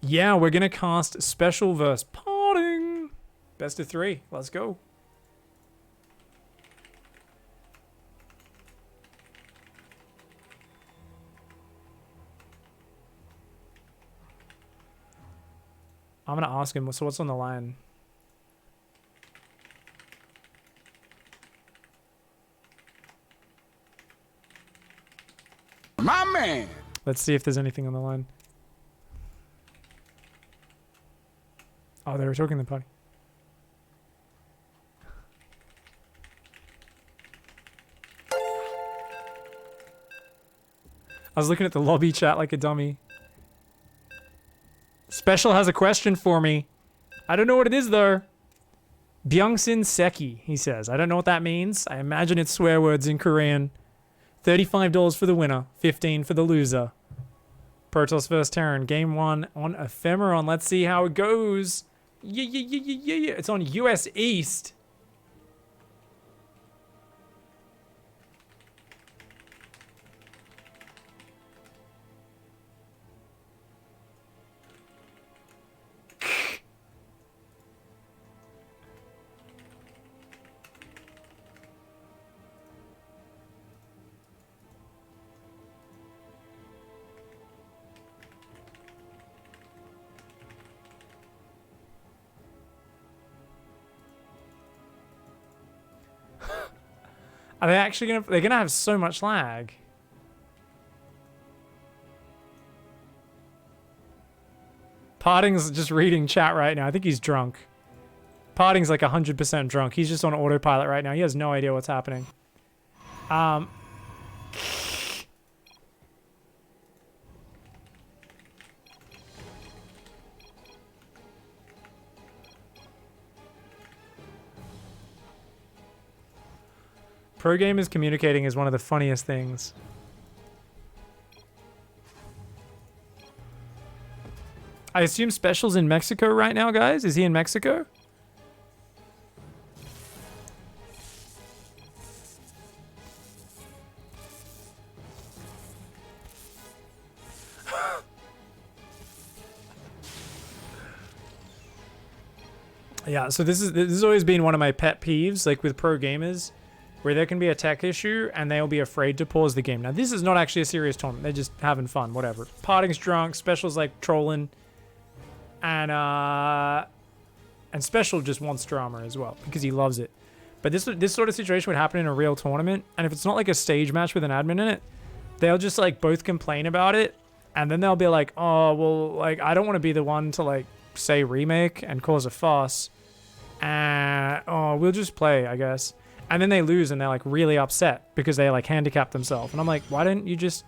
Yeah, we're going to cast Special versus Parting. Best of 3. Let's go. I'm going to ask him, so what's on the line? My man. Let's see if there's anything on the line. Oh, they were talking to the party. I was looking at the lobby chat like a dummy. Special has a question for me. I don't know what it is, though. Byung-sin Seki, he says. I don't know what that means. I imagine it's swear words in Korean. $35 for the winner, $15 for the loser. Protoss vs. Terran, game 1 on Ephemeron. Let's see how it goes. Yeah. It's on US East. Are they actually gonna? They're gonna have so much lag. Parting's just reading chat right now. I think he's drunk. Parting's like 100% drunk. He's just on autopilot right now. He has no idea what's happening. Pro gamers communicating is one of the funniest things. I assume Special's in Mexico right now, guys? Is he in Mexico? Yeah, so this has always been one of my pet peeves, like with pro gamers, where there can be a tech issue and they'll be afraid to pause the game. Now, this is not actually a serious tournament. They're just having fun, whatever. Parting's drunk, Special's like trolling, and Special just wants drama as well because he loves it. But this sort of situation would happen in a real tournament, and if it's not like a stage match with an admin in it, they'll just like both complain about it, and then they'll be like, oh, well, like I don't want to be the one to like say remake and cause a fuss, and oh, we'll just play, I guess. And then they lose and they're like really upset because they like handicap themselves. And I'm like, why didn't you just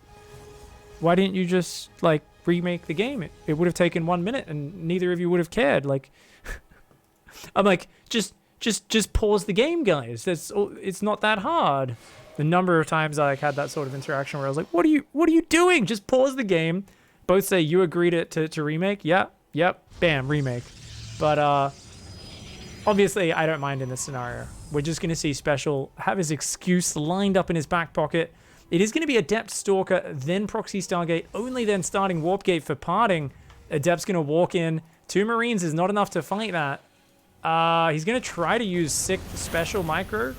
like remake the game? It would have taken 1 minute and neither of you would have cared. Like, I'm like, just pause the game, guys. It's not that hard. The number of times I like had that sort of interaction where I was like, what are you doing? Just pause the game. Both say you agreed to remake. Yep. Bam, remake. But obviously I don't mind in this scenario. We're just going to see Special have his excuse lined up in his back pocket. It is going to be Adept Stalker, then Proxy Stargate, only then starting Warp Gate for Parting. Adept's going to walk in. 2 Marines is not enough to fight that. He's going to try to use sick Special Micro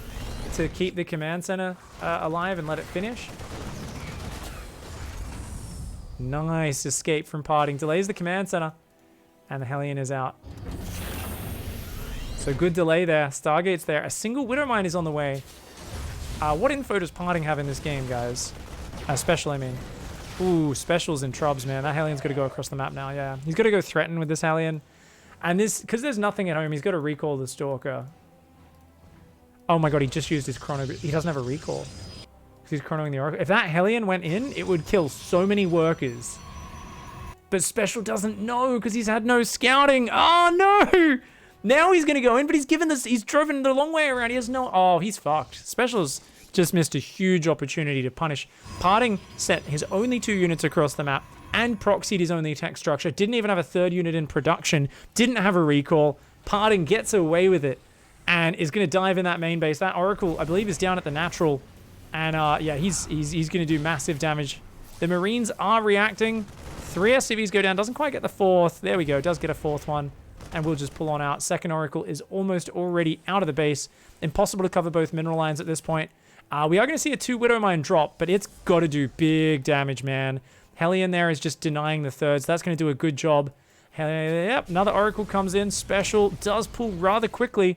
to keep the command center alive and let it finish. Nice escape from Parting. Delays the command center. And the Hellion is out. So good delay there. Stargate's there. A single Widowmine is on the way. What info does Parting have in this game, guys? Special, I mean. Ooh, Special's in trubs, man. That Hellion's got to go across the map now, yeah. He's got to go threaten with this Hellion. And this, because there's nothing at home, he's got to recall the Stalker. Oh my god, he just used his chrono. He doesn't have a recall. He's chronoing the Oracle. If that Hellion went in, it would kill so many workers. But Special doesn't know because he's had no scouting. Oh no! Now he's going to go in, but he's driven the long way around. He has no... Oh, he's fucked. Special's just missed a huge opportunity to punish. Parting set his only 2 units across the map and proxied his only tech structure. Didn't even have a 3rd unit in production. Didn't have a recall. Parting gets away with it and is going to dive in that main base. That Oracle, I believe, is down at the natural. And yeah, he's going to do massive damage. The Marines are reacting. 3 SCVs go down. Doesn't quite get the 4th. There we go. Does get a 4th one. And we'll just pull on out. Second Oracle is almost already out of the base. Impossible to cover both mineral lines at this point. We are going to see a 2 Widow Mine drop, but it's got to do big damage, man. Hellion there is just denying the 3rd, so that's going to do a good job. Yep, another Oracle comes in. Special does pull rather quickly.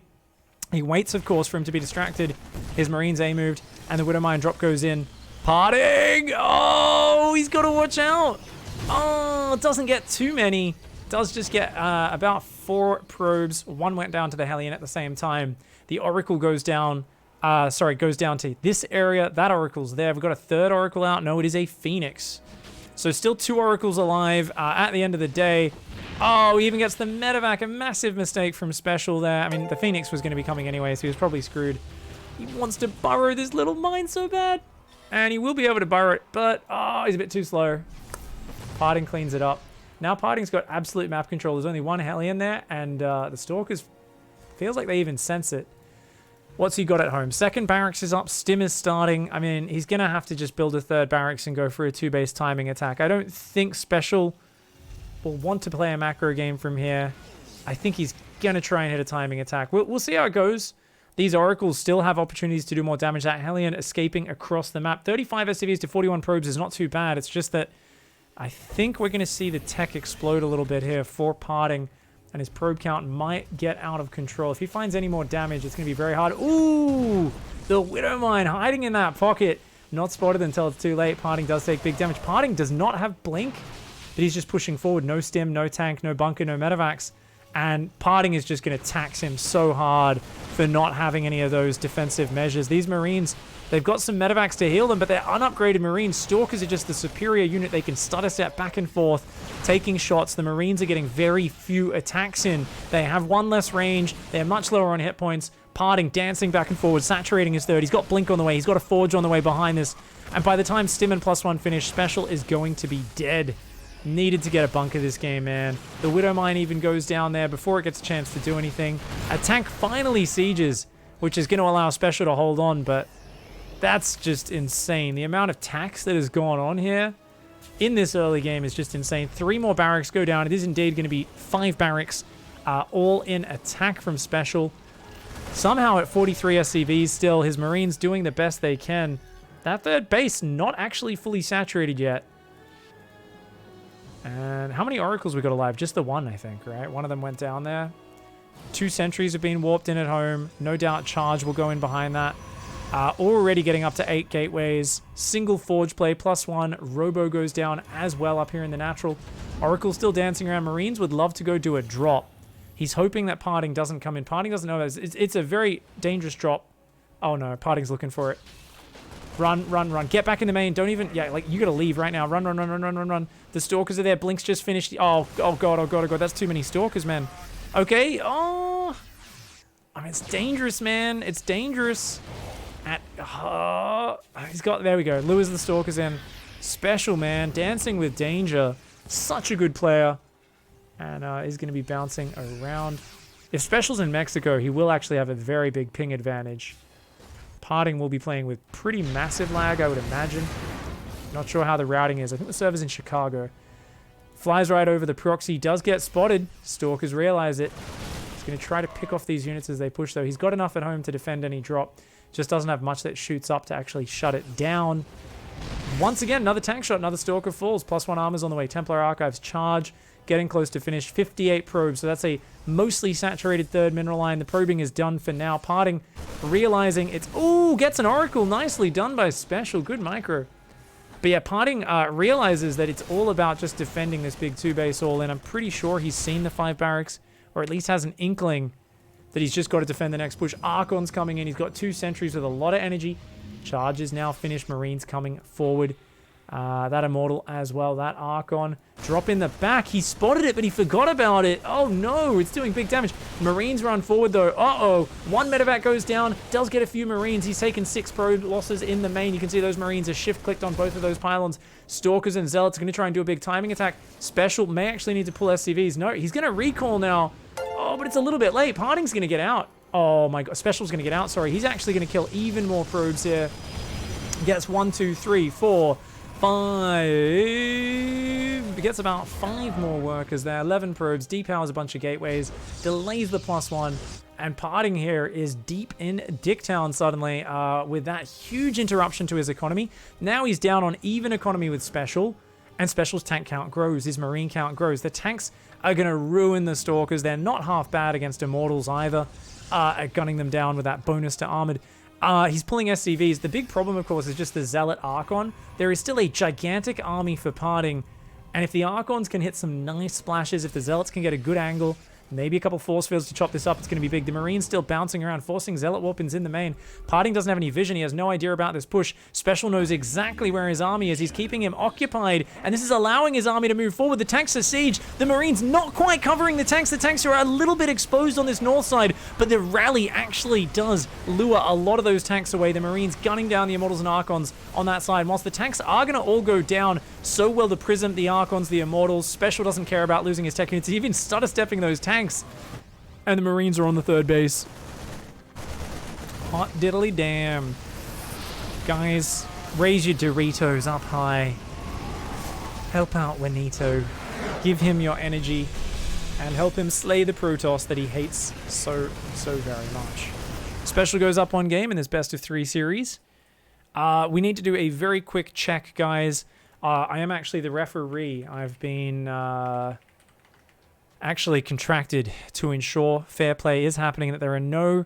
He waits, of course, for him to be distracted. His Marines A-moved, and the Widow Mine drop goes in. Parting! Oh, he's got to watch out. Oh, doesn't get too many. Does just get about 4 probes. 1 went down to the Hellion at the same time. The Oracle goes down. Goes down to this area. That Oracle's there. We've got a 3rd Oracle out. No, it is a Phoenix. So still 2 Oracles alive at the end of the day. Oh, he even gets the medevac. A massive mistake from Special there. I mean, the Phoenix was going to be coming anyway, so he was probably screwed. He wants to burrow this little mine so bad. And he will be able to burrow it, but he's a bit too slow. Parting cleans it up. Now Parting's got absolute map control. There's only 1 Hellion there, and the Stalkers feels like they even sense it. What's he got at home? 2nd barracks is up. Stim is starting. I mean, he's going to have to just build a 3rd barracks and go for a 2-base timing attack. I don't think Special will want to play a macro game from here. I think he's going to try and hit a timing attack. We'll see how it goes. These Oracles still have opportunities to do more damage. That Hellion escaping across the map. 35 SCVs to 41 probes is not too bad. It's just that I think we're going to see the tech explode a little bit here for Parting. And his probe count might get out of control. If he finds any more damage, it's going to be very hard. Ooh! The Widow Mine hiding in that pocket. Not spotted until it's too late. Parting does take big damage. Parting does not have Blink, but he's just pushing forward. No stim, no tank, no bunker, no medevacs. And Parting is just going to tax him so hard for not having any of those defensive measures. These Marines, they've got some medevacs to heal them, but they're unupgraded Marines. Stalkers are just the superior unit. They can stutter step back and forth, taking shots. The Marines are getting very few attacks in. They have 1 less range. They're much lower on hit points. Parting, dancing back and forward, saturating his 3rd. He's got Blink on the way. He's got a Forge on the way behind this. And by the time Stim and +1 finish, Special is going to be dead. Needed to get a bunker this game, man. The Widow Mine even goes down there before it gets a chance to do anything. A tank finally sieges, which is going to allow Special to hold on, but that's just insane. The amount of tax that has gone on here in this early game is just insane. 3 more barracks go down. It is indeed going to be 5 barracks, all in attack from Special. Somehow at 43 SCVs still, his Marines doing the best they can. That 3rd base not actually fully saturated yet. And how many Oracles we got alive? Just the 1, I think, right? 1 of them went down there. 2 sentries have been warped in at home. No doubt Charge will go in behind that. Already getting up to 8 gateways. Single Forge play, +1. Robo goes down as well up here in the natural. Oracle still dancing around. Marines would love to go do a drop. He's hoping that Parting doesn't come in. Parting doesn't know that. It's a very dangerous drop. Oh no, Parting's looking for it. Run, run, run. Get back in the main. Don't even... Yeah, like, you gotta leave right now. Run, run, run, run, run, run, run. The Stalkers are there. Blink's just finished. Oh, oh god, oh god, oh god. That's too many Stalkers, man. Okay. Oh. I mean, it's dangerous, man. It's dangerous. He's got... There we go. Lures the Stalkers in. Special, man. Dancing with danger. Such a good player. And he's going to be bouncing around. If Special's in Mexico, he will actually have a very big ping advantage. Parting will be playing with pretty massive lag, I would imagine. Not sure how the routing is. I think the server's in Chicago. Flies right over the proxy. Does get spotted. Stalkers realize it. He's going to try to pick off these units as they push, though. He's got enough at home to defend any drop. Just doesn't have much that shoots up to actually shut it down. Once again, another tank shot. Another Stalker falls. +1 armor's on the way. Templar Archives charge. Getting close to finish. 58 probes. So that's a mostly saturated 3rd mineral line. The probing is done for now. Parting, realizing it's... Ooh, gets an Oracle. Nicely done by Special. Good micro. But yeah, Parting realizes that it's all about just defending this big 2-base all in. I'm pretty sure he's seen the 5 barracks, or at least has an inkling that he's just got to defend the next push. Archon's coming in. He's got 2 sentries with a lot of energy. Charge is now finished. Marines coming forward. That Immortal as well. That Archon. Drop in the back. He spotted it, but he forgot about it. Oh no, it's doing big damage. Marines run forward though. Uh-oh. 1 medevac goes down. Does get a few Marines. He's taken 6 probe losses in the main. You can see those Marines are shift-clicked on both of those pylons. Stalkers and Zealots are going to try and do a big timing attack. Special may actually need to pull SCVs. No, he's going to recall now. Oh, but it's a little bit late. Parting's going to get out. Oh my god. Special's going to get out. Sorry. He's actually going to kill even more probes here. Gets 1, 2, 3, 4... 5. gets about 5 more workers there, 11 probes, depowers a bunch of gateways, delays the +1, and Parting here is deep in Dicktown suddenly with that huge interruption to his economy. Now he's down on even economy with Special, and Special's tank count grows, his marine count grows. The tanks are going to ruin the Stalkers. They're not half bad against Immortals either, at gunning them down with that bonus to Armored. He's pulling SCVs. The big problem, of course, is just the Zealot Archon. There is still a gigantic army for Parting, and if the Archons can hit some nice splashes, if the Zealots can get a good angle, maybe a couple force fields to chop this up, it's going to be big. The Marine's still bouncing around, forcing Zealot Warpins in the main. Parting doesn't have any vision. He has no idea about this push. Special knows exactly where his army is. He's keeping him occupied, and this is allowing his army to move forward. The tanks are siege. The Marine's not quite covering the tanks. The tanks are a little bit exposed on this north side, but the rally actually does lure a lot of those tanks away. The Marines gunning down the Immortals and Archons on that side. Whilst the tanks are going to all go down, so will the Prism, the Archons, the Immortals. Special doesn't care about losing his tech units. He's even stutter stepping those tanks. And the Marines are on the 3rd base. Hot diddly damn. Guys, raise your Doritos up high. Help out Juanito. Give him your energy. And help him slay the Protoss that he hates so very much. Special goes up 1 game in this best of 3 series. We need to do a very quick check, guys. I am actually the referee. I've been... actually contracted to ensure fair play is happening, that there are no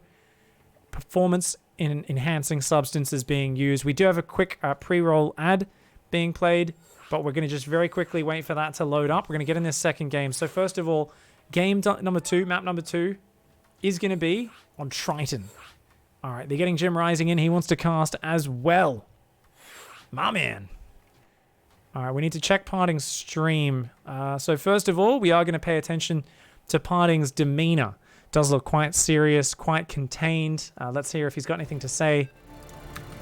performance enhancing substances being used. We do have a quick pre-roll ad being played, but we're going to just very quickly wait for that to load up. We're going to get in this second game. So first of all, game number 2, map number 2, is going to be on Triton. All right, they're getting Jim Rising in. He wants to cast as well. My man. All right, we need to check Parting's stream. So first of all, we are going to pay attention to Parting's demeanor. Does look quite serious, quite contained. Let's hear if he's got anything to say.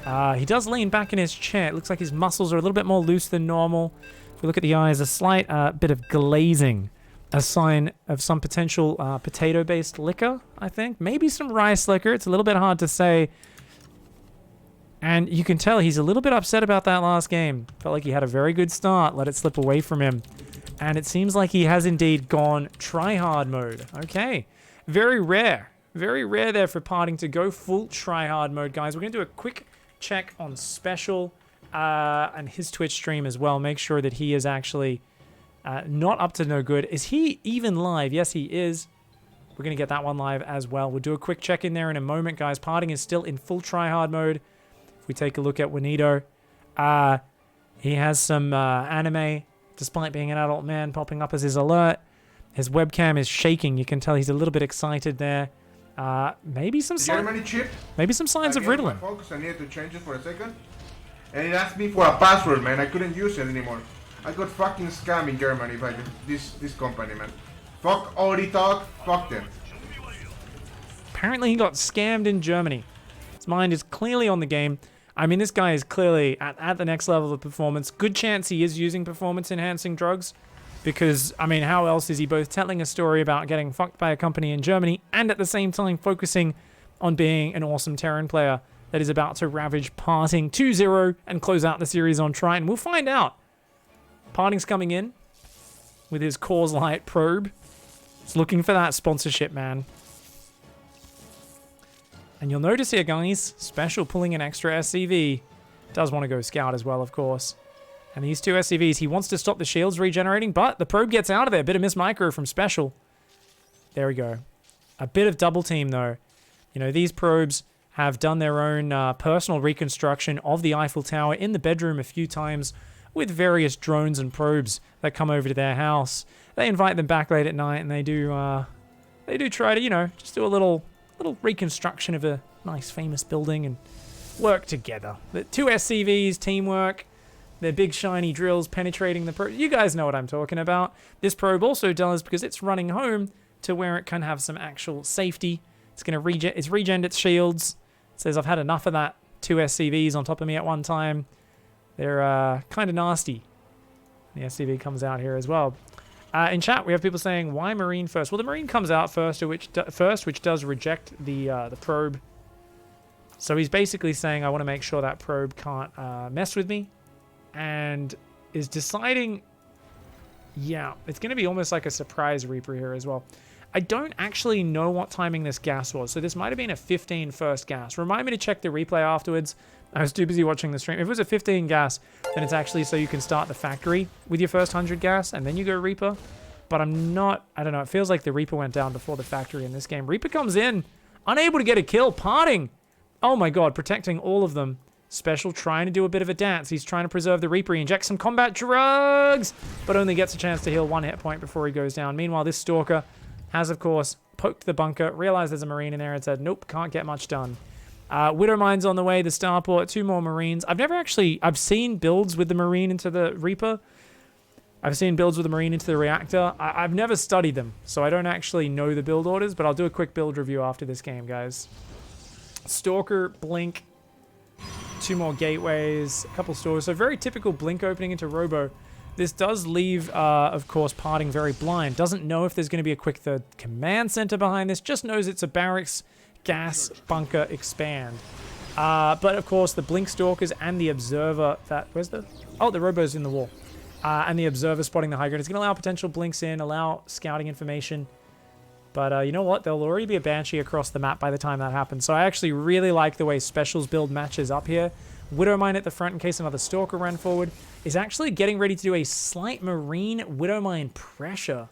He does lean back in his chair. It looks like his muscles are a little bit more loose than normal. If we look at the eyes, a slight bit of glazing. A sign of some potential potato-based liquor, I think. Maybe some rice liquor. It's a little bit hard to say. And you can tell he's a little bit upset about that last game. Felt like he had a very good start, let it slip away from him. And it seems like he has indeed gone try-hard mode. Okay. Very rare. Very rare there for Parting to go full try-hard mode, guys. We're going to do a quick check on Special and his Twitch stream as well. Make sure that he is actually not up to no good. Is he even live? Yes, he is. We're going to get that one live as well. We'll do a quick check in there in a moment, guys. Parting is still in full try-hard mode. If we take a look at Juanito, he has some anime, despite being an adult man, popping up as his alert. His webcam is shaking. You can tell he's a little bit excited there. Maybe some signs of Ritalin. Focus. I needed to change it for a second, and it asked me for a password, man. I couldn't use it anymore. I got fucking scammed in Germany by this company, man. Fuck Auditalk. Fuck them. Apparently, he got scammed in Germany. His mind is clearly on the game. I mean, this guy is clearly at the next level of performance. Good chance he is using performance-enhancing drugs. Because, I mean, how else is he both telling a story about getting fucked by a company in Germany and at the same time focusing on being an awesome Terran player that is about to ravage Parting 2-0 and close out the series on Triton? We'll find out. Parting's coming in with his Cause Light probe. He's looking for that sponsorship, man. And you'll notice here, guys, Special pulling an extra SCV. Does want to go scout as well, of course. And these 2 SCVs, he wants to stop the shields regenerating, but the probe gets out of there. Bit of miss micro from Special. There we go. A bit of double team, though. You know, these probes have done their own personal reconstruction of the Eiffel Tower in the bedroom a few times with various drones and probes that come over to their house. They invite them back late at night, and they do try to, you know, just do a little reconstruction of a nice famous building and work together. The 2 SCVs, teamwork, their big shiny drills penetrating the probe. You guys know what I'm talking about. This probe also does, because it's running home to where it can have some actual safety. It's going to regen its shields. It says, I've had enough of that. 2 SCVs on top of me at one time. They're kind of nasty. The SCV comes out here as well. In chat, we have people saying, why Marine first? Well, the Marine comes out first, which does reject the probe. So he's basically saying, I want to make sure that probe can't mess with me. And is deciding Yeah, it's going to be almost like a surprise Reaper here as well. I don't actually know what timing this gas was, so this might have been a 15 first gas. Remind me to check the replay afterwards. I was too busy watching the stream. If it was a 15 gas, then it's actually so you can start the factory with your first 100 gas, and then you go Reaper. But I'm not, I don't know, it feels like the Reaper went down before the factory in this game. Reaper comes in, unable to get a kill, parting. Oh my god, protecting all of them. Special trying to do a bit of a dance. He's trying to preserve the Reaper. He injects some combat drugs, but only gets a chance to heal 1 hit point before he goes down. Meanwhile, this Stalker has, of course, poked the bunker, realized there's a Marine in there, and said, nope, can't get much done. Widow Mine's on the way, the Starport, 2 more Marines. I've seen builds with the Marine into the Reaper. I've seen builds with the Marine into the Reactor. I've never studied them, so I don't actually know the build orders, but I'll do a quick build review after this game, guys. Stalker, Blink, 2 more gateways, a couple stores. So very typical Blink opening into Robo. This does leave, of course, Parting very blind. Doesn't know if there's going to be a quick third command center behind this. Just knows it's a barracks, gas, bunker, expand. But, of course, the Blink Stalkers and the Observer that... Where's the... Oh, the Robo's in the wall. And the Observer spotting the high ground. It's going to allow potential blinks in, allow scouting information. But you know what? There'll already be a Banshee across the map by the time that happens. So I actually really like the way Specials build matches up here. Widowmine at the front in case another Stalker ran forward. Is actually getting ready to do a slight Marine Widowmine pressure.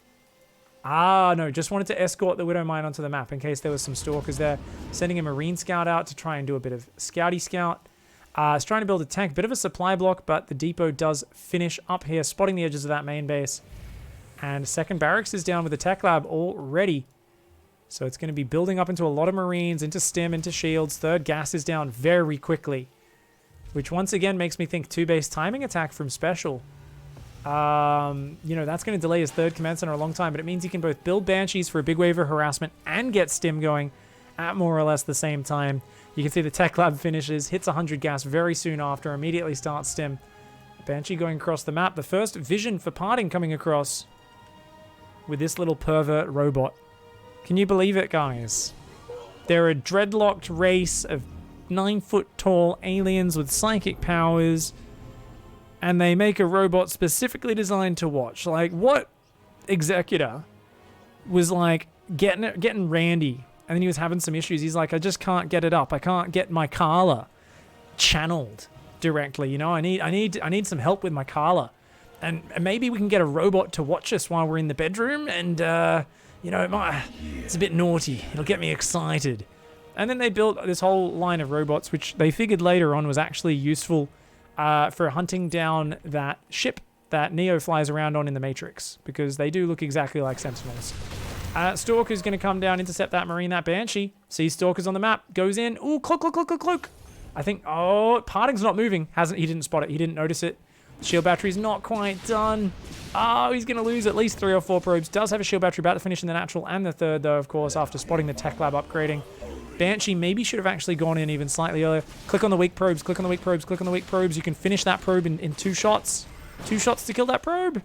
Ah, no. Just wanted to escort the Widowmine onto the map in case there was some Stalkers there. Sending a Marine Scout out to try and do a bit of Scouty Scout. It's trying to build a tank. Bit of a supply block, but the depot does finish up here, spotting the edges of that main base. And second barracks is down with the tech lab already. So it's going to be building up into a lot of Marines, into stim, into shields. Third gas is down very quickly. Which once again makes me think 2-base timing attack from Special. You know, that's going to delay his third command center a long time, but it means he can both build Banshees for a big wave of harassment and get stim going at more or less the same time. You can see the tech lab finishes, hits 100 gas very soon after, immediately starts stim. Banshee going across the map. The first vision for Parting coming across with this little pervert robot. Can you believe it, guys? They're a dreadlocked race of 9-foot-tall aliens with psychic powers, and they make a robot specifically designed to watch. Like, what executor was, like, getting randy, and then he was having some issues. He's like, I just can't get it up. I can't get my Carla channeled directly, you know? I need some help with my Carla. And maybe we can get a robot to watch us while we're in the bedroom, and, you know, it's a bit naughty. It'll get me excited. And then they built this whole line of robots, which they figured later on was actually useful for hunting down that ship that Neo flies around on in the Matrix, because they do look exactly like Sentinels. Stalker's going to come down, intercept that Marine, that Banshee. Sees Stalkers on the map, goes in. Ooh, cloak. I think, oh, Parting's not moving. He didn't spot it. He didn't notice it. Shield battery's not quite done. Oh, he's going to lose at least 3 or 4 probes. Does have a shield battery about to finish in the natural and the third, though, of course, after spotting the tech lab upgrading. Banshee maybe should have actually gone in even slightly earlier. Click on the weak probes, click on the weak probes, click on the weak probes. You can finish that probe in 2 shots. 2 shots to kill that probe.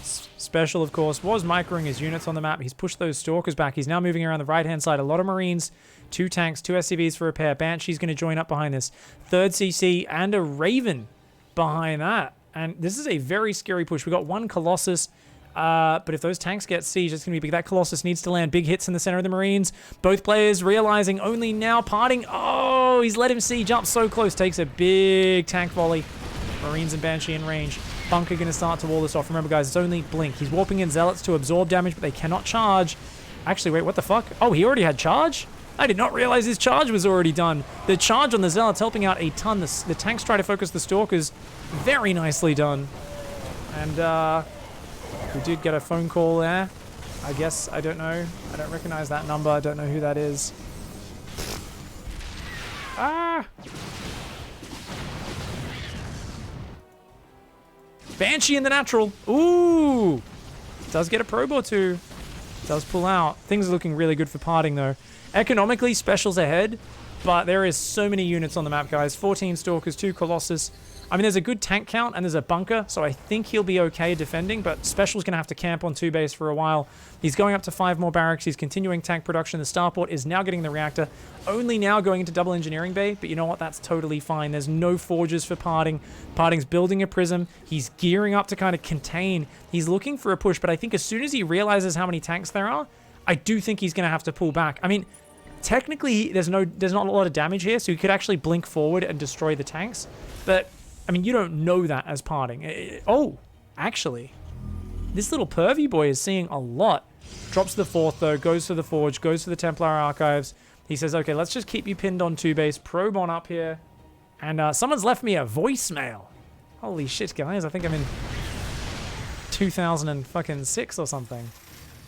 Special, of course, was microing his units on the map. He's pushed those Stalkers back. He's now moving around the right-hand side. A lot of Marines, 2 tanks, 2 SCVs for repair. Banshee's going to join up behind this. 3rd CC and a Raven behind that. And this is a very scary push. We got 1 Colossus, but if those tanks get sieged, it's going to be big. That Colossus needs to land big hits in the center of the Marines. Both players realizing only now Parting. Oh, he's let him siege up so close. Takes a big tank volley. Marines and Banshee in range. Bunker going to start to wall this off. Remember, guys, it's only Blink. He's warping in Zealots to absorb damage, but they cannot charge. Actually, wait, what the fuck? Oh, he already had charge? I did not realize his charge was already done. The charge on the Zealots helping out a ton. The tanks try to focus the Stalkers. Very nicely done. And we did get a phone call there. I guess, I don't know. I don't recognize that number. I don't know who that is. Ah! Banshee in the natural. Ooh! Does get a probe or 2. Does pull out. Things are looking really good for Parting, though. Economically, Special's ahead, but there is so many units on the map, guys. 14 Stalkers, 2 Colossus. I mean, there's a good tank count and there's a bunker, so I think he'll be okay defending, but Special's going to have to camp on 2 base for a while. He's going up to 5 more barracks. He's continuing tank production. The starport is now getting the reactor, only now going into double engineering bay, but you know what? That's totally fine. There's no forges for Parting. Parting's building a prism. He's gearing up to kind of contain. He's looking for a push, but I think as soon as he realizes how many tanks there are, I do think he's going to have to pull back. I mean, technically, there's not a lot of damage here, so he could actually blink forward and destroy the tanks, but I mean, you don't know that as Parting. Oh, actually, this little pervy boy is seeing a lot. Drops the 4th, though, goes to the Forge, goes to the Templar Archives. He says, okay, let's just keep you pinned on 2 base. Probe on up here. And someone's left me a voicemail. Holy shit, guys. I think I'm in 2006 or something.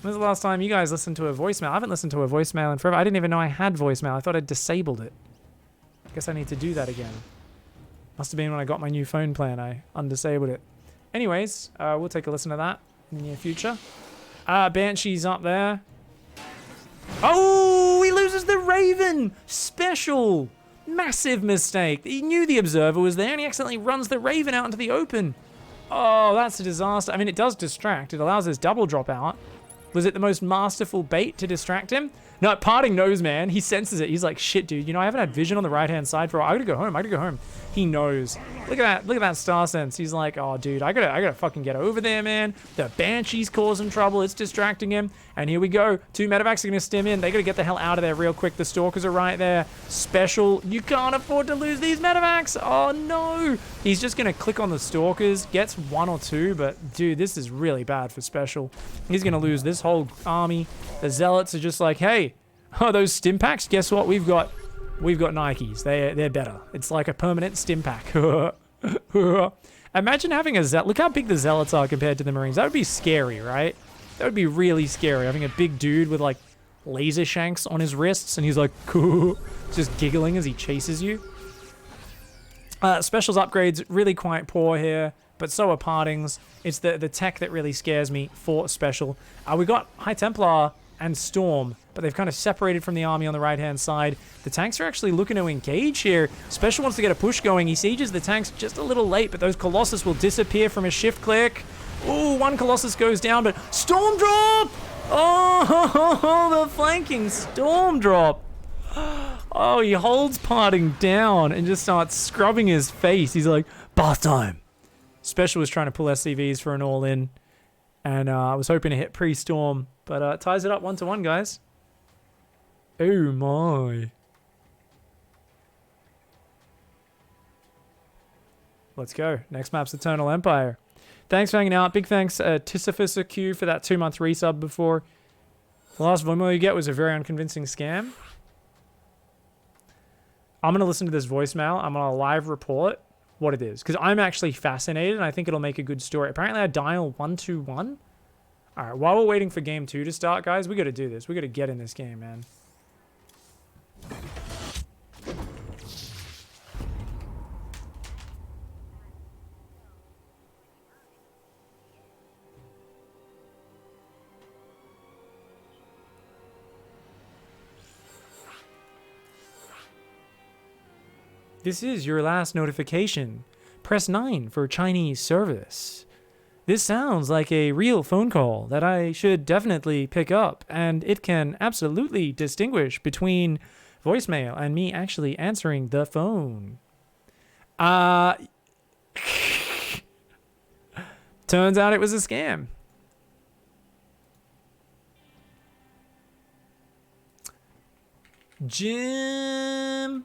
When's the last time you guys listened to a voicemail? I haven't listened to a voicemail in forever. I didn't even know I had voicemail. I thought I'd disabled it. I guess I need to do that again. Must have been when I got my new phone plan. I undisabled it. Anyways, we'll take a listen to that in the near future. Banshee's up there. Oh, he loses the Raven! Special! Massive mistake. He knew the Observer was there and he accidentally runs the Raven out into the open. Oh, that's a disaster. I mean, it does distract. It allows his double drop out. Was it the most masterful bait to distract him? No, Parting knows, man. He senses it. He's like, shit, dude. You know, I haven't had vision on the right-hand side for a while. I gotta go home. I gotta go home. He knows. Look at that. Look at that star sense. He's like, oh, dude, I gotta fucking get over there, man. The Banshee's causing trouble. It's distracting him. And here we go. 2 medevacs are gonna stim in. They gotta get the hell out of there real quick. The Stalkers are right there. Special. You can't afford to lose these medevacs. Oh, no. He's just gonna click on the Stalkers. Gets 1 or 2, but, dude, this is really bad for Special. He's gonna lose this whole army. The Zealots are just like, hey, oh, those stim packs? Guess what? We've got Nikes. They're better. It's like a permanent stim pack. Imagine having a Zealot. Look how big the Zealots are compared to the Marines. That would be scary, right? That would be really scary. Having a big dude with like laser shanks on his wrists and he's like, just giggling as he chases you. Specials upgrades, really quite poor here, but so are Parting's. It's the tech that really scares me for Special. We got High Templar and Storm, but they've kind of separated from the army on the right-hand side. The tanks are actually looking to engage here. Special wants to get a push going. He sieges the tanks just a little late, but those Colossus will disappear from a shift click. Ooh, 1 Colossus goes down, but Storm Drop! Oh, the flanking Storm Drop. Oh, he holds Parting down and just starts scrubbing his face. He's like, bath time. Special was trying to pull SCVs for an all-in, and I was hoping to hit pre-Storm, but ties it up 1-1, guys. Oh my. Let's go. Next map's Eternal Empire. Thanks for hanging out. Big thanks Sisyphus Q for that 2-month resub before. The last voicemail you get was a very unconvincing scam. I'm going to listen to this voicemail. I'm going to live report what it is, because I'm actually fascinated and I think it'll make a good story. Apparently I dial 121. All right, while we're waiting for game 2 to start, guys, we got to do this. We got to get in this game, man. This is your last notification. Press 9 for Chinese service. This sounds like a real phone call that I should definitely pick up, and it can absolutely distinguish between voicemail and me actually answering the phone. Turns out it was a scam. Jim.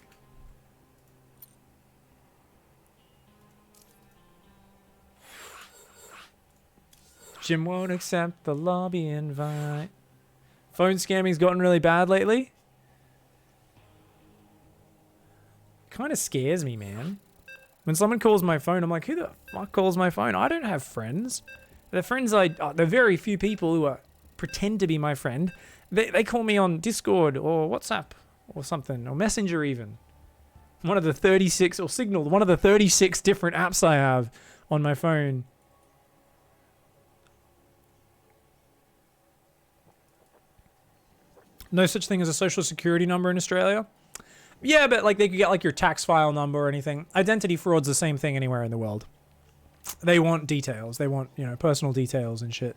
Jim won't accept the lobby invite. Phone scamming's gotten really bad lately. Kind of scares me, man. When someone calls my phone, I'm like, who the fuck calls my phone? I don't have friends. The friends there are very few people who pretend to be my friend. They call me on Discord or WhatsApp or something, or Messenger even. One of the 36, or Signal, one of the 36 different apps I have on my phone. No such thing as a social security number in Australia. Yeah, but like they could get like your tax file number or anything. Identity fraud's the same thing anywhere in the world. They want details. They want, you know, personal details and shit.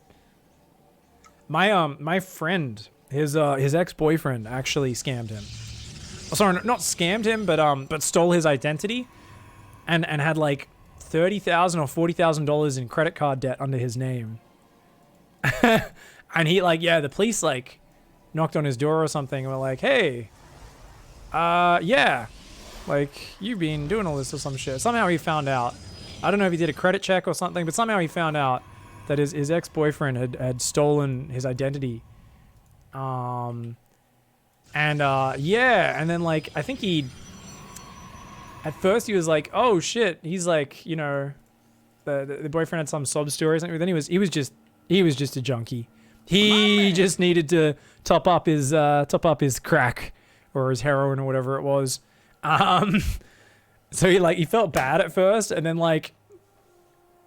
My friend, his ex-boyfriend actually scammed him. Oh, sorry, not scammed him, but stole his identity and had like $30,000 or $40,000 in credit card debt under his name. And he like, yeah, the police like knocked on his door or something and were like, hey, yeah, like you've been doing all this or some shit. Somehow he found out. I don't know if he did a credit check or something, but somehow he found out that his ex-boyfriend had stolen his identity. Yeah, and then like I think at first he was like, oh shit, he's like, you know, the boyfriend had some sob story or something. But then he was just a junkie. He just needed to top up his crack or his heroin or whatever it was. So he felt bad at first, and then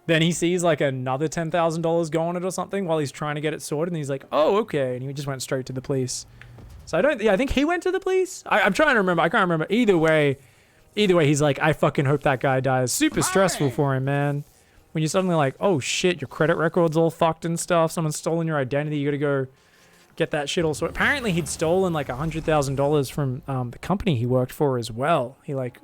then he sees like another $10,000 go on it or something while he's trying to get it sorted, and he's like, oh, okay, and he just went straight to the police. So I think he went to the police. I'm trying to remember. I can't remember. Either way, he's like, I fucking hope that guy dies. Super stressful for him, man. When you're suddenly like, oh shit, your credit record's all fucked and stuff. Someone's stolen your identity. You gotta go get that shit all sorted. Apparently he'd stolen like $100,000 from the company he worked for as well. He like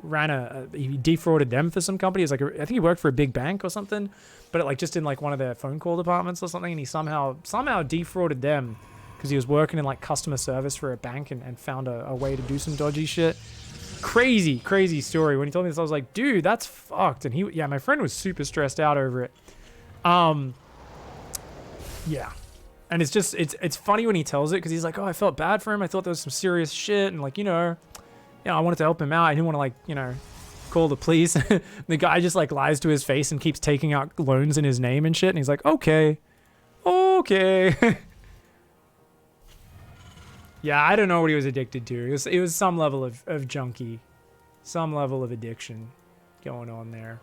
he defrauded them for some company. It was like, I think he worked for a big bank or something, but it, like just in like one of their phone call departments or something. And he somehow defrauded them because he was working in like customer service for a bank and found a way to do some dodgy shit. Crazy story. When he told me this, I was like, dude, that's fucked. And my friend was super stressed out over it. Yeah. And it's just, it's funny when he tells it because he's like, oh, I felt bad for him. I thought there was some serious shit. And like, I wanted to help him out. I didn't want to call the police. The guy just like lies to his face and keeps taking out loans in his name and shit. And he's like, okay. Yeah, I don't know what he was addicted to. It was some level of junkie. Some level of addiction going on there.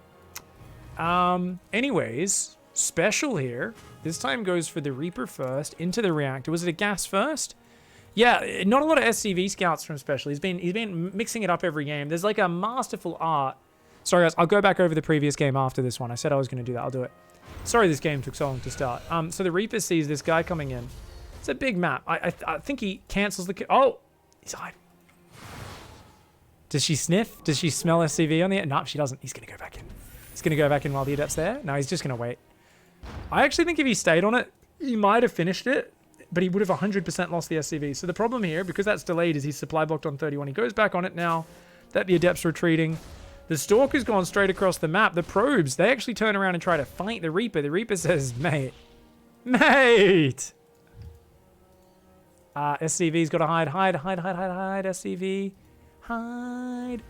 Anyways, special here. This time goes for the Reaper first, into the reactor. Was it a gas first? Yeah, not a lot of SCV scouts from special. He's been mixing it up every game. There's like a masterful art. Sorry guys, I'll go back over the previous game after this one. I said I was going to do that. I'll do it. Sorry this game took so long to start. So the Reaper sees this guy coming in. It's a big map. I think he cancels the... Oh! He's hiding. Does she sniff? Does she smell SCV on the... No, she doesn't. He's going to go back in. He's going to go back in while the Adept's there. No, he's just going to wait. I actually think if he stayed on it, he might have finished it, but he would have 100% lost the SCV. So the problem here, because that's delayed, is he's supply blocked on 31. He goes back on it now that the Adept's retreating. The Stalker's gone straight across the map. The Probes, they actually turn around and try to fight the Reaper. The Reaper says, mate. SCV's got to hide, SCV. Hide.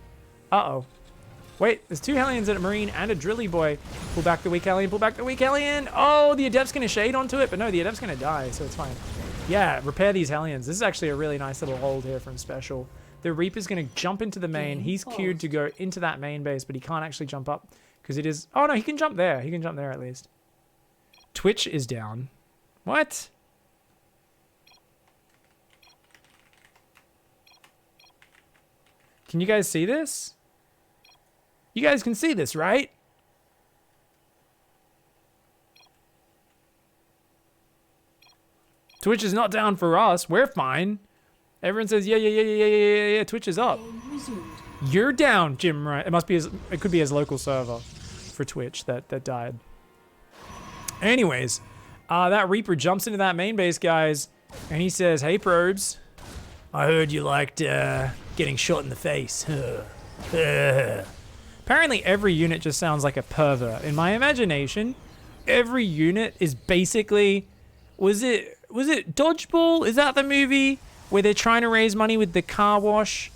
Uh-oh. Wait, there's two Hellions and a Marine and a Drilly Boy. Pull back the weak Hellion, Oh, the Adept's going to shade onto it, but no, the Adept's going to die, so it's fine. Yeah, repair these Hellions. This is actually a really nice little hold here from Special. The Reaper's going to jump into the main. He's queued to go into that main base, but he can't actually jump up because it is... Oh, no, he can jump there. He can jump there at least. Twitch is down. What? Can you guys see this? You guys can see this, right? Twitch is not down for us. We're fine. Everyone says, yeah. Twitch is up. You're down, Jim, right? It must be it could be his local server for Twitch that died. Anyways, that Reaper jumps into that main base, guys, and he says, hey, Probes. I heard you liked getting shot in the face. Apparently every unit just sounds like a pervert. In my imagination, every unit is basically... Was it Dodgeball? Is that the movie where they're trying to raise money with the car wash?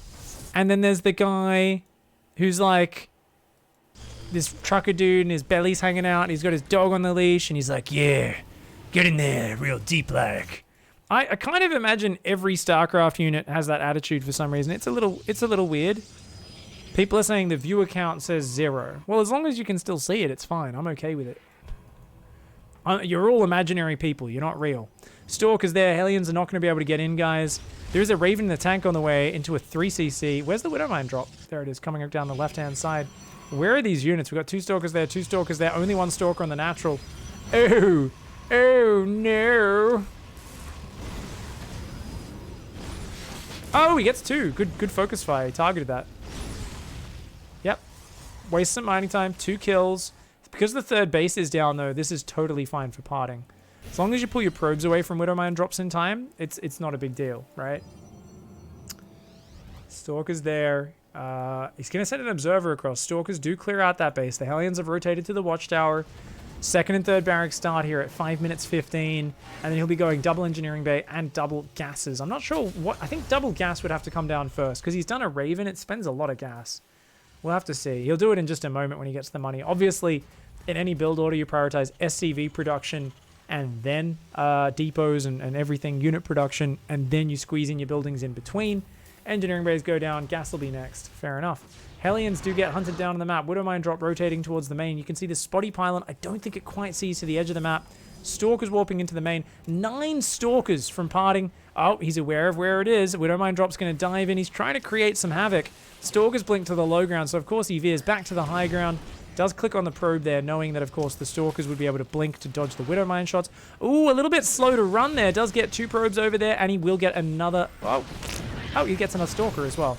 And then there's the guy who's like... This trucker dude and his belly's hanging out and he's got his dog on the leash and he's like, yeah, get in there real deep like. I kind of imagine every StarCraft unit has that attitude for some reason. It's a little weird. People are saying the viewer count says 0. Well, as long as you can still see it, it's fine. I'm okay with it. You're all imaginary people. You're not real. Stalker's there. Hellions are not going to be able to get in, guys. There is a Raven in the tank on the way into a 3cc. Where's the Widowmine drop? There it is, coming up down the left-hand side. Where are these units? We've got 2 Stalkers there, 2 Stalkers there. Only 1 Stalker on the natural. Oh. Oh, no. Oh, he gets 2. Good focus fire. He targeted that. Yep. Waste some mining time. 2 kills. Because the 3rd base is down, though, this is totally fine for parting. As long as you pull your probes away from Widowmine drops in time, it's not a big deal, right? Stalker's there. He's going to send an observer across. Stalkers do clear out that base. The Hellions have rotated to the watchtower. 2nd and 3rd barracks start here at 5 minutes 15. And then he'll be going double engineering bay and double gases. I'm not sure what... I think double gas would have to come down first. Because he's done a Raven. It spends a lot of gas. We'll have to see. He'll do it in just a moment when he gets the money. Obviously, in any build order, you prioritize SCV production and then depots and everything, unit production, and then you squeeze in your buildings in between. Engineering bays go down, gas will be next. Fair enough. Hellions do get hunted down on the map. Widowmine drop rotating towards the main. You can see the spotty pylon. I don't think it quite sees to the edge of the map. Stalkers warping into the main. 9 Stalkers from parting. Oh, he's aware of where it is. Widowmine drop's going to dive in. He's trying to create some havoc. Stalkers blink to the low ground, so of course he veers back to the high ground. Does click on the probe there, knowing that, of course, the Stalkers would be able to blink to dodge the Widowmine shots. Ooh, a little bit slow to run there. Does get 2 probes over there, and he will get another... Oh, he gets another Stalker as well.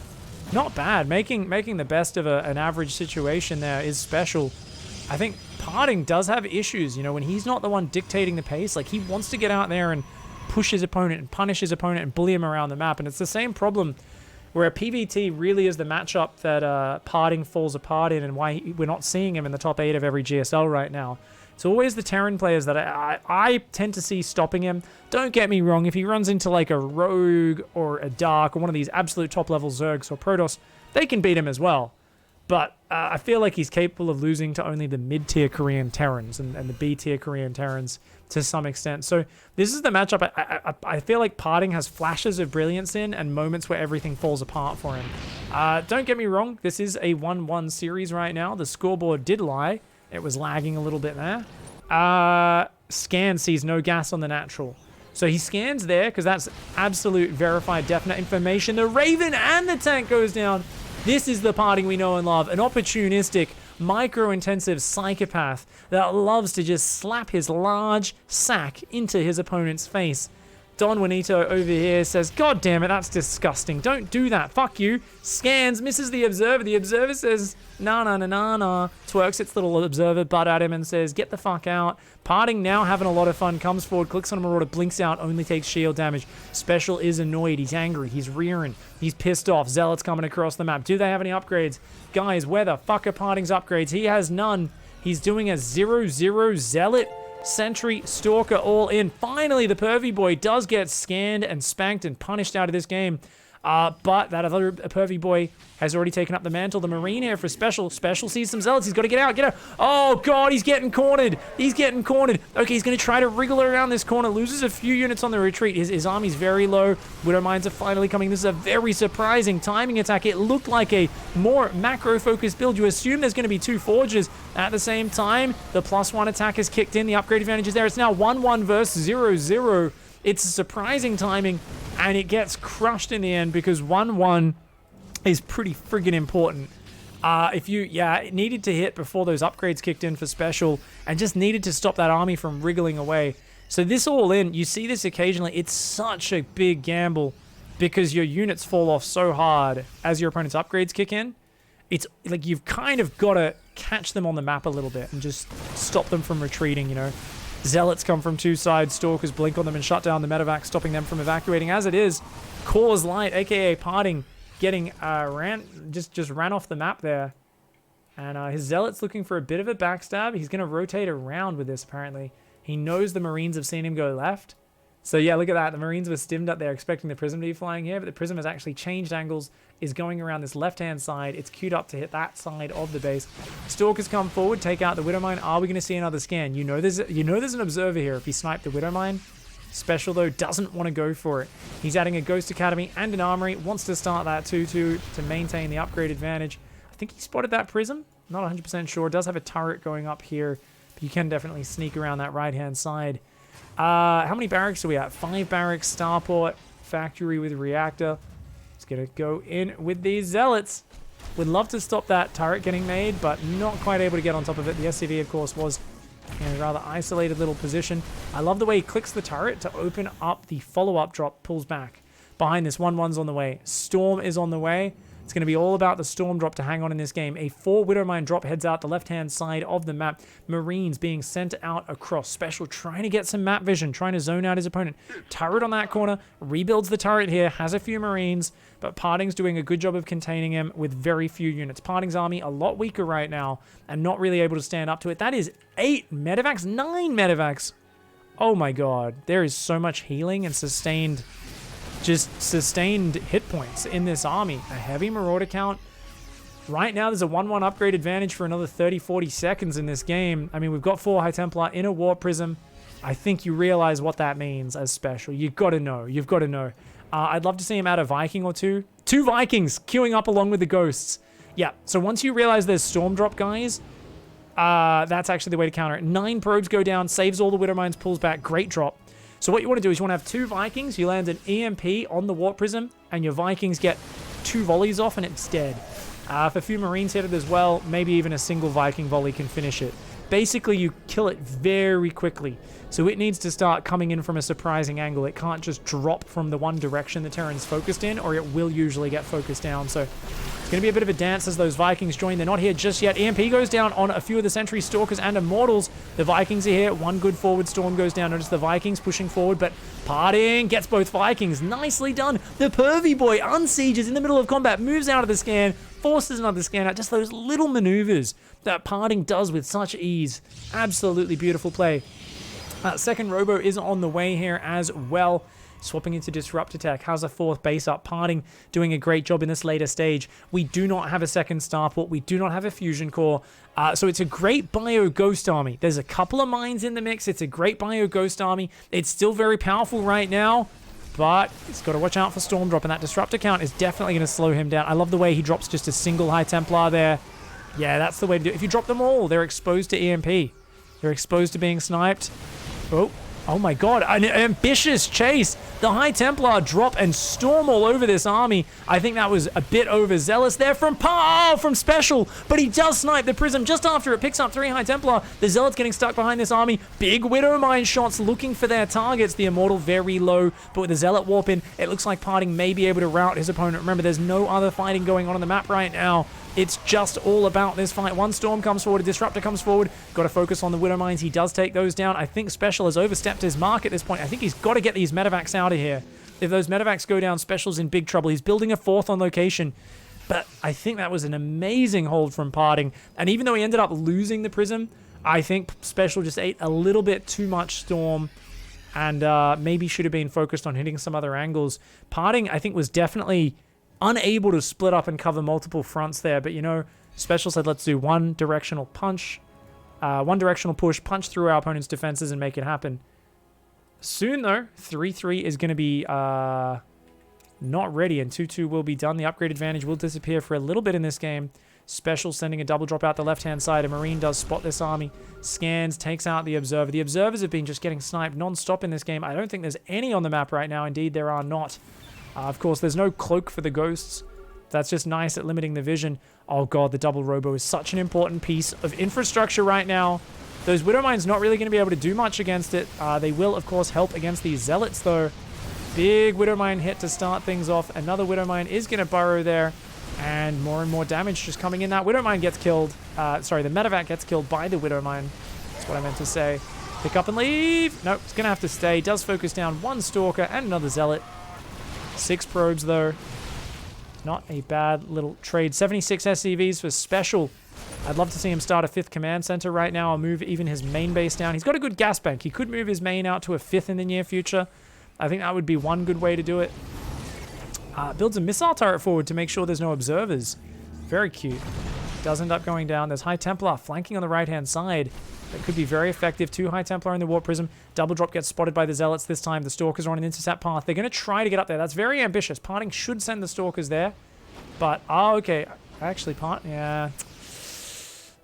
Not bad. Making the best of an average situation there is special. I think parting does have issues, you know, when he's not the one dictating the pace. Like, he wants to get out there and push his opponent and punish his opponent and bully him around the map, and it's the same problem where PVT really is the matchup that parting falls apart in, and why we're not seeing him in the top 8 of every GSL right now. It's always the Terran players that I tend to see stopping him. Don't get me wrong, if he runs into like a Rogue or a Dark or one of these absolute top-level Zergs or Protoss, they can beat him as well. But I feel like he's capable of losing to only the mid-tier Korean Terrans and the B-tier Korean Terrans to some extent. So this is the matchup I feel like parting has flashes of brilliance in and moments where everything falls apart for him. Don't get me wrong, this is a 1-1 series right now. The scoreboard did lie. It was lagging a little bit there. Scan sees no gas on the natural. So he scans there because that's absolute verified definite information. The Raven and the tank goes down. This is the parting we know and love. An opportunistic, micro-intensive psychopath that loves to just slap his large sack into his opponent's face. Don Juanito over here says, God damn it, that's disgusting. Don't do that. Fuck you. Scans, misses the observer. The observer says, nah. Twerks its little observer butt at him and says, get the fuck out. Parting now having a lot of fun. Comes forward, clicks on a Marauder, blinks out, only takes shield damage. Special is annoyed. He's angry. He's rearing. He's pissed off. Zealots coming across the map. Do they have any upgrades? Guys, where the fuck are Parting's upgrades? He has none. He's doing a 0-0 Zealot. Sentry, Stalker, all in. Finally, the Pervy Boy does get scanned and spanked and punished out of this game. But that other Pervy Boy has already taken up the mantle. The Marine here for Special. Special sees some Zealots. He's got to get out. Oh, God, he's getting cornered. He's getting cornered. Okay, he's going to try to wriggle around this corner. Loses a few units on the retreat. His army's very low. Widowmines are finally coming. This is a very surprising timing attack. It looked like a more macro-focused build. You assume there's going to be 2 Forges. At the same time, the +1 attack is kicked in. The upgrade advantage is there. It's now 1-1 versus 0-0. It's a surprising timing, and it gets crushed in the end because 1-1 is pretty friggin' important. It needed to hit before those upgrades kicked in for Special, and just needed to stop that army from wriggling away. So this all in, you see this occasionally. It's such a big gamble because your units fall off so hard as your opponent's upgrades kick in. It's like you've kind of got to catch them on the map a little bit and just stop them from retreating, you know. Zealots come from 2 sides, Stalkers blink on them and shut down the medevac, stopping them from evacuating. As it is, Cause Light, aka Parting, getting just ran off the map there. And his Zealot's looking for a bit of a backstab. He's going to rotate around with this, apparently. He knows the Marines have seen him go left. So yeah, look at that. The Marines were stimmed up there expecting the Prism to be flying here, but the Prism has actually changed angles, is going around this left-hand side. It's queued up to hit that side of the base. Stalkers come forward, take out the Widowmine. Are we going to see another scan? You know there's an observer here if he sniped the Widowmine. Special, though, doesn't want to go for it. He's adding a Ghost Academy and an Armory. Wants to start that 2-2 to maintain the upgrade advantage. I think he spotted that Prism. Not 100% sure. Does have a turret going up here But you can definitely sneak around that right-hand side. How many barracks are we at? 5 barracks, starport, factory with reactor. It's going to go in with these zealots. Would love to stop that turret getting made, but not quite able to get on top of it. The SCV, of course, was in a rather isolated little position. I love the way he clicks the turret to open up the follow-up drop, pulls back. Behind this, 1-1's on the way. Storm is on the way. It's going to be all about the Storm drop to hang on in this game. A 4 Widowmine drop heads out the left-hand side of the map. Marines being sent out across. Special trying to get some map vision, trying to zone out his opponent. Turret on that corner. Rebuilds the turret here. Has a few Marines, but Parting's doing a good job of containing him with very few units. Parting's army a lot weaker right now and not really able to stand up to it. That is 8 medevacs, 9 medevacs. Oh my god. There is so much healing and sustained hit points in this army. A heavy marauder count. Right now, there's a 1-1 upgrade advantage for another 30-40 seconds in this game. I mean, we've got 4 High Templar in a Warp Prism. I think you realize what that means as special. You've got to know. You've got to know. I'd love to see him add a Viking or two. 2 Vikings queuing up along with the Ghosts. Yeah, so once you realize there's Storm Drop, guys, that's actually the way to counter it. 9 probes go down, saves all the Widowmines, pulls back. Great drop. So what you want to do is you want to have 2 Vikings, you land an EMP on the Warp Prism, and your Vikings get 2 volleys off and it's dead. If a few Marines hit it as well, maybe even a single Viking volley can finish it. Basically, you kill it very quickly. So it needs to start coming in from a surprising angle. It can't just drop from the one direction the Terran's focused in, or it will usually get focused down. So it's going to be a bit of a dance as those Vikings join. They're not here just yet. EMP goes down on a few of the Sentry Stalkers and Immortals. The Vikings are here. 1 good forward storm goes down. Notice the Vikings pushing forward, but Parting gets both Vikings. Nicely done. The Pervy Boy unsieges in the middle of combat, moves out of the scan, forces another scan out. Just those little maneuvers that Parting does with such ease. Absolutely beautiful play. Second Robo is on the way here as well. Swapping into Disrupt Attack. How's a 4th base up? Parting doing a great job in this later stage. We do not have a second Starport. We do not have a Fusion Core. So it's a great Bio Ghost Army. There's a couple of mines in the mix. It's a great Bio Ghost Army. It's still very powerful right now, but it's got to watch out for Storm Drop, and that Disruptor count is definitely going to slow him down. I love the way he drops just a single High Templar there. Yeah, that's the way to do it. If you drop them all, they're exposed to EMP. They're exposed to being sniped. Oh my god, an ambitious chase. The High Templar drop and storm all over this army. I think that was a bit overzealous there from Special, but he does snipe the Prism just after it picks up 3 High Templar. The Zealots getting stuck behind this army. Big Widowmine shots looking for their targets. The Immortal very low, but with the Zealot warp in, it looks like Parting may be able to rout his opponent. Remember, there's no other fighting going on the map right now. It's just all about this fight. 1 Storm comes forward, a Disruptor comes forward. Got to focus on the Widowmines. He does take those down. I think Special has overstepped his mark at this point. I think he's got to get these medevacs out of here. If those medevacs go down, Special's in big trouble. He's building a 4th on location. But I think that was an amazing hold from Parting. And even though he ended up losing the Prism, I think Special just ate a little bit too much Storm and maybe should have been focused on hitting some other angles. Parting, I think, was definitely unable to split up and cover multiple fronts there, but you know, Special said let's do one directional push, punch through our opponent's defenses and make it happen. Soon though, 3-3 is going to be not ready, and 2-2 will be done. The upgrade advantage will disappear for a little bit in this game. Special sending a double drop out the left-hand side. A Marine does spot this army, scans, takes out the Observer. The Observers have been just getting sniped non-stop in this game. I don't think there's any on the map right now. Indeed, there are not. Of course, there's no cloak for the Ghosts. That's just nice at limiting the vision. Oh god, the double Robo is such an important piece of infrastructure right now. Those Widowmines not really going to be able to do much against it. They will, of course, help against these Zealots, though. Big Widowmine hit to start things off. Another Widowmine is going to burrow there. And more damage just coming in. That Widowmine gets killed. Sorry, the Medevac gets killed by the Widowmine. That's what I meant to say. Pick up and leave. Nope, it's going to have to stay. Does focus down 1 Stalker and another Zealot. 6 probes, though. Not a bad little trade. 76 SCVs for Special. I'd love to see him start a 5th command center right now. I'll move even his main base down. He's got a good gas bank. He could move his main out to a 5th in the near future. I think that would be one good way to do it. Builds a missile turret forward to make sure there's no observers. Very cute. Does end up going down. There's High Templar flanking on the right-hand side. That could be very effective. 2 High Templar in the Warp Prism. Double drop gets spotted by the Zealots this time. The Stalkers are on an intercept path. They're going to try to get up there. That's very ambitious. Parting should send the Stalkers there. But, okay. Actually, yeah.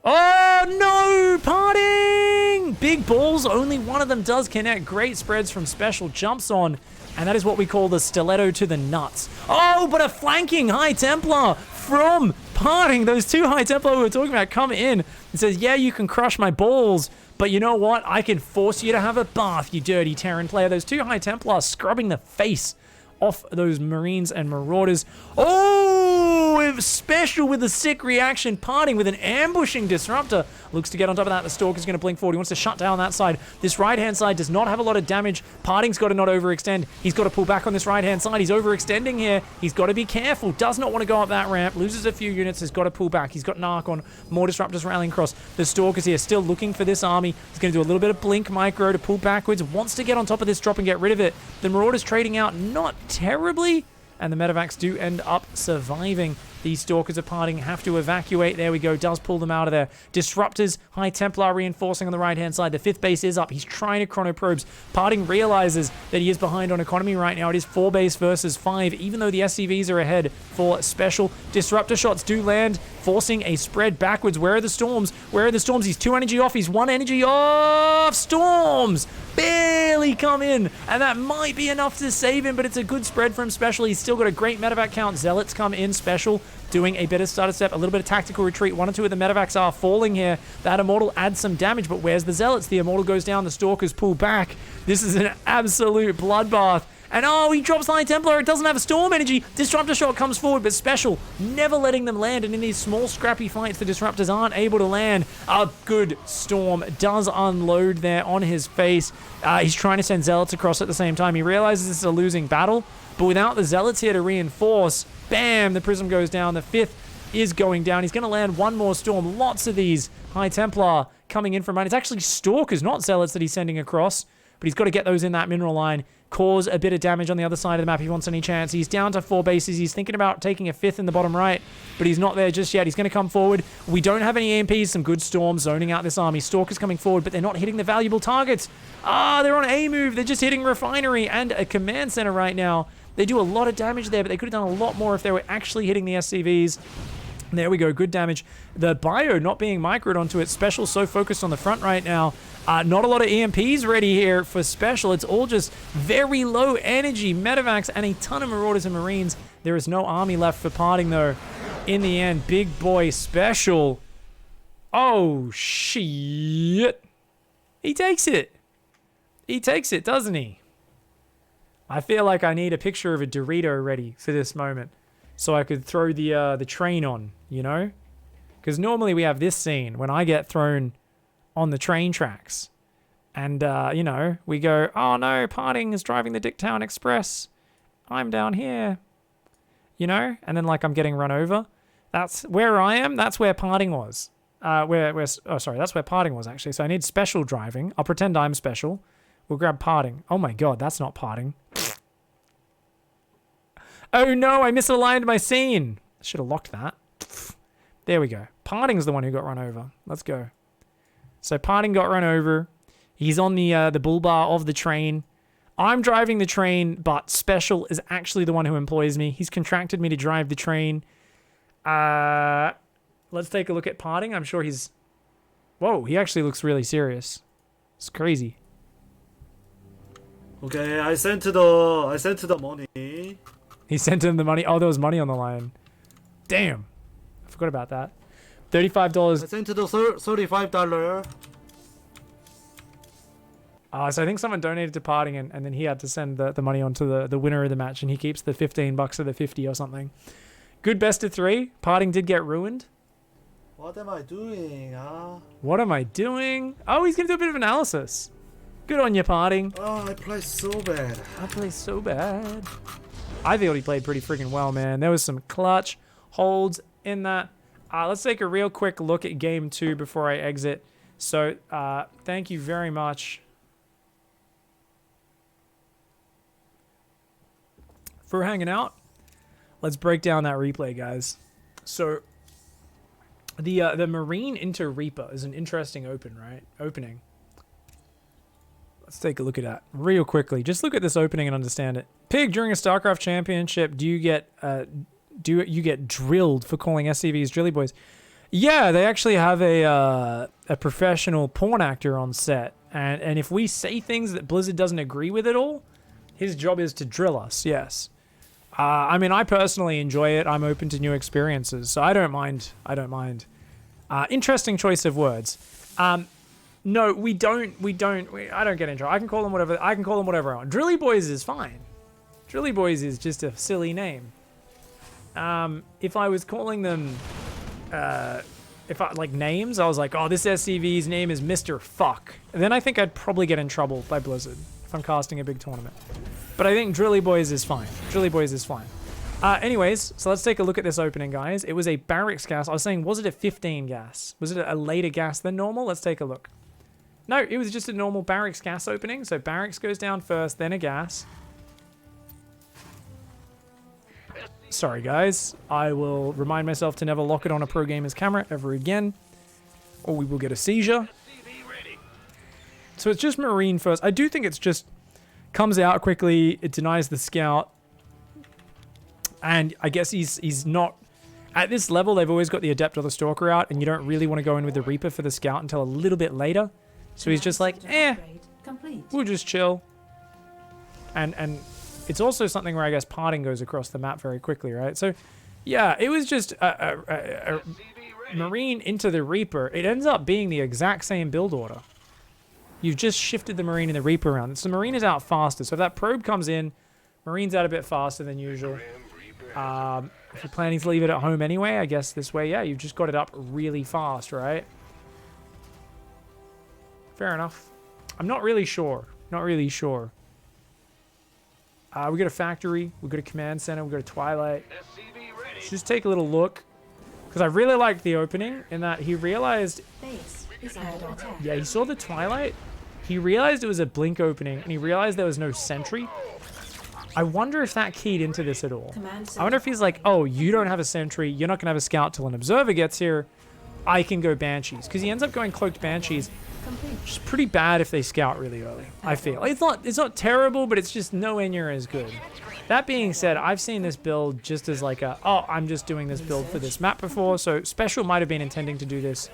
Oh, no! Parting! Big balls. Only one of them does connect. Great spreads from Special. Jumps on. And that is what we call the stiletto to the nuts. Oh, but a flanking High Templar from Parting. Those two High Templar we were talking about come in and says, yeah, you can crush my balls, but you know what? I can force you to have a bath, you dirty Terran player. Those two High Templars scrubbing the face off those Marines and Marauders. Oh, it was Special with a sick reaction. Parting with an ambushing Disruptor. Looks to get on top of that. The Stalker's going to blink forward. He wants to shut down that side. This right-hand side does not have a lot of damage. Parting's got to not overextend. He's got to pull back on this right-hand side. He's overextending here. He's got to be careful. Does not want to go up that ramp. Loses a few units. Has got to pull back. He's got Narc on. More Disruptors rallying across. The Stalker's here still looking for this army. He's going to do a little bit of blink micro to pull backwards. Wants to get on top of this drop and get rid of it. The Marauders trading out not terribly. And the Medevacs do end up surviving. These Stalkers are Parting, have to evacuate. There we go, does pull them out of there. Disruptors, High Templar reinforcing on the right-hand side. The 5th base is up. He's trying to chrono probes. Parting realizes that he is behind on economy right now. It is 4 base versus 5, even though the SCVs are ahead for Special. Disruptor shots do land, forcing a spread backwards. Where are the Storms? Where are the Storms? He's 2 energy off. He's 1 energy off. Storms barely come in, and that might be enough to save him, but it's a good spread from Special. He's still got a great medevac count. Zealots come in. Special doing a bit of starter step, a little bit of tactical retreat. 1 or 2 of the medevacs are falling here. That Immortal adds some damage, but where's the Zealots? The Immortal goes down, the Stalkers pull back. This is an absolute bloodbath. And oh, he drops High Templar. It doesn't have a Storm energy. Disruptor shot comes forward, but Special never letting them land. And in these small, scrappy fights, the Disruptors aren't able to land. A good Storm does unload there on his face. He's trying to send Zealots across at the same time. He realizes this is a losing battle, but without the Zealots here to reinforce, bam, the Prism goes down. The 5th is going down. He's going to land one more Storm. Lots of these High Templar coming in from behind. It's actually Stalkers, not Zealots, that he's sending across, but he's got to get those in that mineral line. Cause a bit of damage on the other side of the map if he wants any chance. He's down to 4 bases. He's thinking about taking a 5th in the bottom right, but he's not there just yet. He's going to come forward. We don't have any EMPs. Some good Storms zoning out this army. Stalkers coming forward, but they're not hitting the valuable targets. They're on A move. They're just hitting Refinery and a command center right now. They do a lot of damage there, but they could have done a lot more if they were actually hitting the SCVs. There we go, good damage. The bio not being microed onto it. Special so focused on the front right now. Not a lot of EMPs ready here for Special. It's all just very low energy medevacs and a ton of Marauders and Marines. There is no army left for Parting though. In the end, big boy Special. Oh, shit. He takes it. He takes it, doesn't he? I feel like I need a picture of a Dorito ready for this moment, so I could throw the train on, you know? Because normally we have this scene when I get thrown on the train tracks. And, you know, we go, oh no, Parting is driving the Dicktown Express. I'm down here. You know? And then, like, I'm getting run over. That's where I am. That's where Parting was. Oh, sorry, that's where Parting was, actually. So I need Special driving. I'll pretend I'm Special. We'll grab Parting. Oh my god, that's not Parting. Oh no, I misaligned my scene. Should have locked that. There we go. Parting's the one who got run over. Let's go. So Parting got run over. He's on the bull bar of the train. I'm driving the train, but Special is actually the one who employs me. He's contracted me to drive the train. Let's take a look at Parting. I'm sure he's... Whoa, he actually looks really serious. It's crazy. Okay, I sent the money. He sent him the money. Oh, there was money on the line. Damn. I forgot about that. $35. I sent the $35. So I think someone donated to Parting, and then he had to send the money on to the winner of the match, and he keeps the $15 of the 50 or something. Good best of 3. Parting did get ruined. What am I doing, huh? What am I doing? Oh, he's going to do a bit of analysis. Good on you, Parting. Oh, I play so bad. I play so bad. I thought he played pretty freaking well, man. There was some clutch holds in that. Let's take a real quick look at game 2 before I exit. So, thank you very much for hanging out. Let's break down that replay, guys. So, the Marine into Reaper is an interesting opening. Let's take a look at that real quickly. Just look at this opening and understand it. Pig, during a StarCraft championship, do you get drilled for calling SCVs Drilly Boys? Yeah, they actually have a professional porn actor on set, and if we say things that Blizzard doesn't agree with at all, his job is to drill us. Yes. I mean, I personally enjoy it. I'm open to new experiences, so I don't mind. I don't mind. Interesting choice of words. No, we don't. I don't get in trouble. I can call them whatever. I can call them whatever I want. Drilly Boys is fine. Drilly Boys is just a silly name. If I was calling them, if I like names, I was like, oh, this SCV's name is Mr. Fuck. And then I think I'd probably get in trouble by Blizzard if I'm casting a big tournament. But I think Drilly Boys is fine. Drilly Boys is fine. Anyways, so let's take a look at this opening, guys. It was a barracks gas. I was saying, was it a 15 gas? Was it a later gas than normal? Let's take a look. No, it was just a normal barracks gas opening. So barracks goes down first, then a gas. Sorry, guys. I will remind myself to never lock it on a pro gamer's camera ever again, or we will get a seizure. So it's just Marine first. I do think it's just comes out quickly. It denies the scout. And I guess he's not... At this level, they've always got the Adept or the Stalker out, and you don't really want to go in with the Reaper for the scout until a little bit later. So he's just like, we'll just chill. And it's also something where I guess parting goes across the map very quickly, right? So, yeah, it was just a Marine into the Reaper. It ends up being the exact same build order. You've just shifted the Marine and the Reaper around. So the Marine is out faster. So if that probe comes in, Marine's out a bit faster than usual. If you're planning to leave it at home anyway, I guess this way, yeah, you've just got it up really fast, right? Fair enough. I'm not really sure. Not really sure. We got a factory. We got a command center. We got a Twilight. Let's just take a little look. Because I really liked the opening in that he realized... Yeah, he saw the Twilight. He realized it was a blink opening, and he realized there was no sentry. I wonder if that keyed into this at all. I wonder if he's like, oh, you don't have a sentry. You're not going to have a scout till an observer gets here. I can go Banshees. Because he ends up going Cloaked Banshees. Which is pretty bad if they scout really early, I feel. It's not terrible, but it's just nowhere near as good. That being said, I've seen this build just as like a, oh, I'm just doing this build for this map before. So Special might have been intending to do this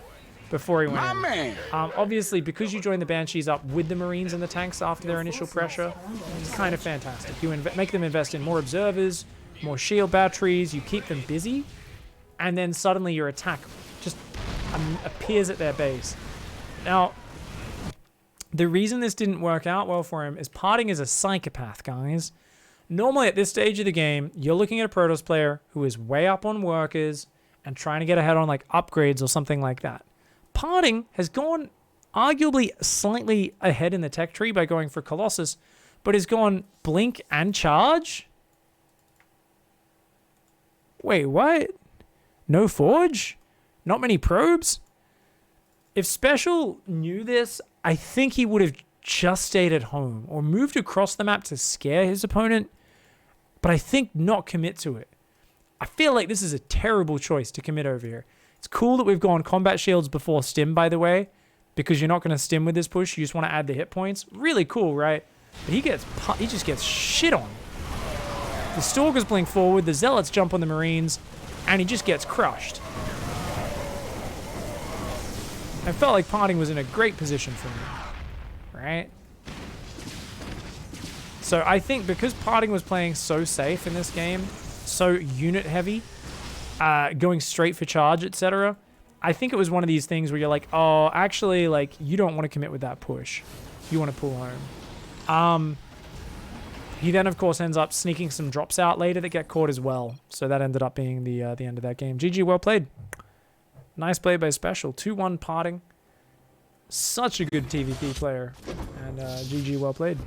before he went in. Obviously, because you join the Banshees up with the Marines and the tanks after their initial pressure, it's kind of fantastic. You make them invest in more observers, more shield batteries, you keep them busy, and then suddenly your attack just appears at their base. Now, the reason this didn't work out well for him is Parting is a psychopath, guys. Normally, at this stage of the game, you're looking at a Protoss player who is way up on workers and trying to get ahead on like upgrades or something like that. Parting has gone arguably slightly ahead in the tech tree by going for Colossus, but has gone Blink and Charge? Wait, what? No Forge? Not many probes? If Special knew this, I think he would have just stayed at home or moved across the map to scare his opponent, but I think not commit to it. I feel like this is a terrible choice to commit over here. It's cool that we've gone combat shields before stim, by the way, because you're not going to stim with this push. You just want to add the hit points. Really cool, right? But he just gets shit on. The Stalkers blink forward, the Zealots jump on the Marines, and he just gets crushed. I felt like Parting was in a great position for me, right? So I think because Parting was playing so safe in this game, so unit heavy, going straight for charge, etc., I think it was one of these things where you're like, oh, actually, like, you don't want to commit with that push. You want to pull home. He then, of course, ends up sneaking some drops out later that get caught as well. So that ended up being the end of that game. GG, well played. Nice play by Special. 2-1 Parting. Such a good TVP player. And GG, well played.